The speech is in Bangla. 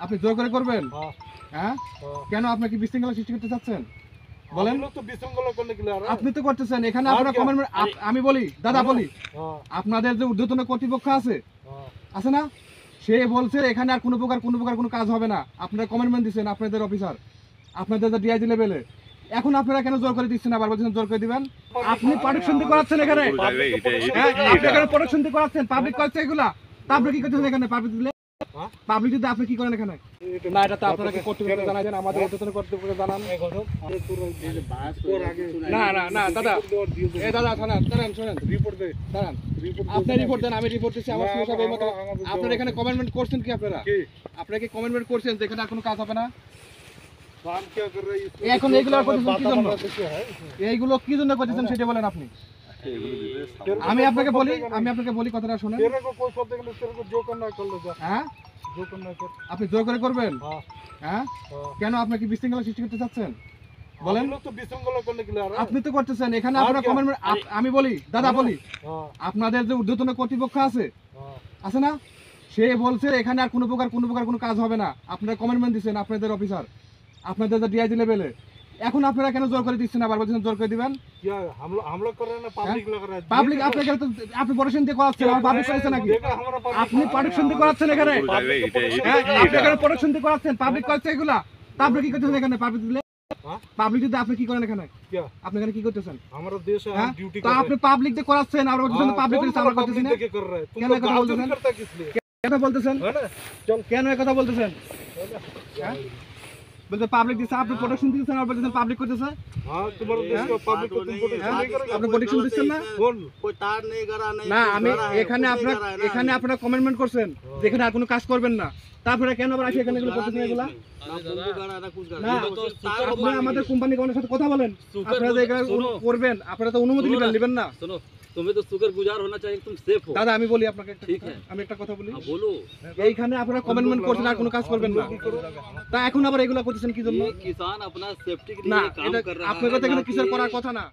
আপনি জোর করে করবেন? হ্যাঁ। হ্যাঁ, হ্যাঁ। কেন আপনি কি বিশৃঙ্খলা সৃষ্টি করতে চাচ্ছেন? বলেন। তো বিশৃঙ্খলা করলে কি আর আপনি তো করতেছেন এখানে আর আপনারা কি? কমেন্ট আমি বলি দাদা বলি হ্যাঁ, আপনাদের যে ঊর্ধ্বতন কর্তৃপক্ষ আছে হ্যাঁ। আছে না, সে বলছে এখানে আর কোনো প্রকার কোনো কাজ হবে না। আপনারা কমেন্টমেন্ট দিচ্ছেন আপনাদের অফিসার, আপনাদের যে ডিআইজি লেভেলে। এখন আপনারা কেন জোর করে দিচ্ছেন, আবার বলছেন জোর করে দিবেন? আপনি প্রোটেকশন করাচ্ছেন এখানে, হ্যাঁ, আপনি এখানে প্রোটেকশন করাচ্ছেন, পাবলিক করছে এগুলা। তা আপনি কি করতেছেন এখানে? পাবলিক দিলে পাবলিক দিতে আপনি কি করেন এখানে? না, এটা তো আপনারা কি কর্তৃপক্ষকে জানাবেন, আমাদের ঊর্ধ্বতন কর্তৃপক্ষকে জানান। না না না দাদা, এই দাদা শোনেন রিপোর্ট দে। দাঁড়ান, আপনি রিপোর্ট দেন, আমি রিপোর্ট দিচ্ছি। আমার সঙ্গে সব এই মতো আপনারা এখানে কমেন্টমেন্ট করছেন কি? আপনারা কি কমেন্টমেন্ট করছেন যে এখানে আর কোনো কাজ হবে না? काम क्या कर रहे हैं? এখন এইগুলো আর করতেছেন কি জন্য? এইগুলো কি জন্য করতেছেন সেটা বলেন আপনি। আমি আপনাকে বলি কথাটা শুনেন। तेरे को कोई शब्द नहीं, तेरे को जो करना है कर लो जा। হ্যাঁ, जो करना है कर। আপনি জোর করে করবেন? हाँ, হ্যাঁ, हाँ। কেন আপনি কি বিশৃঙ্খলা সৃষ্টি করতে চাচ্ছেন? বলেন। हम लोग तो विशृंखला करने के लिए आ रहे हैं। আপনি তো করতেছেন এখানে আর আপনারা কি? কমেন্টমেন্ট আমি বলি দাদা বলি हाँ, আপনাদের যে ঊর্ধ্বতন কর্তৃপক্ষ আছে हाँ। আছে না, সে বলছে এখানে আর কোনো প্রকার কোনো কাজ হবে না। আপনারা কমেন্টমেন্ট দিচ্ছেন আপনাদের অফিসার, আপনাদের যে ডিআইজি লেভেলে। এখন আপনারা কেন জোর করে দিচ্ছেন, আবার বলছেন জোর করে দিবেন? क्या हम लोग कर रहे हैं ना, पब्लिक लग रहा है। পাবলিক আপনাকে তো আপনি প্রোটেকশন দিয়ে করাচ্ছেন, আর পাবলিক করেছে নাকি? देखा हमारा public। আপনি প্রোটেকশন দিয়ে করাচ্ছেন এখানে, হ্যাঁ, আপনি এখানে প্রোটেকশন দিয়ে করাচ্ছেন, পাবলিক করছে এগুলা। তা আপনি কি করতেছেন এখানে? পাবলিক দিলে हाँ? পাবলিক দিতে আপনি কি করেন এখানে? क्या আপনি এখানে কি করতেছেন? हमारा देश है, হ্যাঁ, हम ड्यूटी তো कर আপনি रहे हैं। পাবলিক দিয়ে করাচ্ছেন, আর বলতেছেন हाँ, পাবলিক कौन করে আমরা सा করতেছি public না। देके कर रहा है? तुम क्या तो मैं गाँव बोलते चोरी हैं? करता है किस लिए? কেন বলতেছেন? है ना? কেন এই কথা বলতেছেন? হ্যাঁ, বলতে পাবলিক দিচ্ছে, আপনি প্রোটেকশন দিচ্ছেন, আর বলতেছেন পাবলিক করতেছে। हाँ, तुम्हारे देश का पब्लिक को तुम प्रोटेक्शन नहीं करोगे? আপনি প্রোটেকশন দিচ্ছেন না? कौन? कोई तार नहीं करा नहीं না, कुछ আমি करा है, এখানে कुछ नहीं আপনার करा है ना। এখানে আপনারা কমেন্টমেন্ট করছেন যে এখানে আর কোনো কাজ করবেন না। তারপরে কেন আবার আসি এখানে এগুলো করতেছেন এগুলা? ना कुछ करा ना कुछ না, करा तो तार को আপনি আমাদের কোম্পানি কোনের সাথে কথা বলেন। আপনারা যে এগুলো করবেন, আপনারা তো অনুমতি নেবেন না। सुनो, तुम्हें तो शुक्रगुजार होना चाहिए, तुम सेफ हो। দাদা আমি বলি আপনাকে একটা ঠিক কথা, আছে। আমি একটা কথা বলি। हाँ, बोलो। এইখানে আপনারা কমেন্টমেন্ট করছেন, আর কোনো কাজ করবেন না। তা এখন আবার এগুলো করতেছেন কি জন্য? ये किसान अपना सेफ्टी के না, लिए काम এটা कर रहा है। আপনাদের তো এখানে কিসের করার কথা না।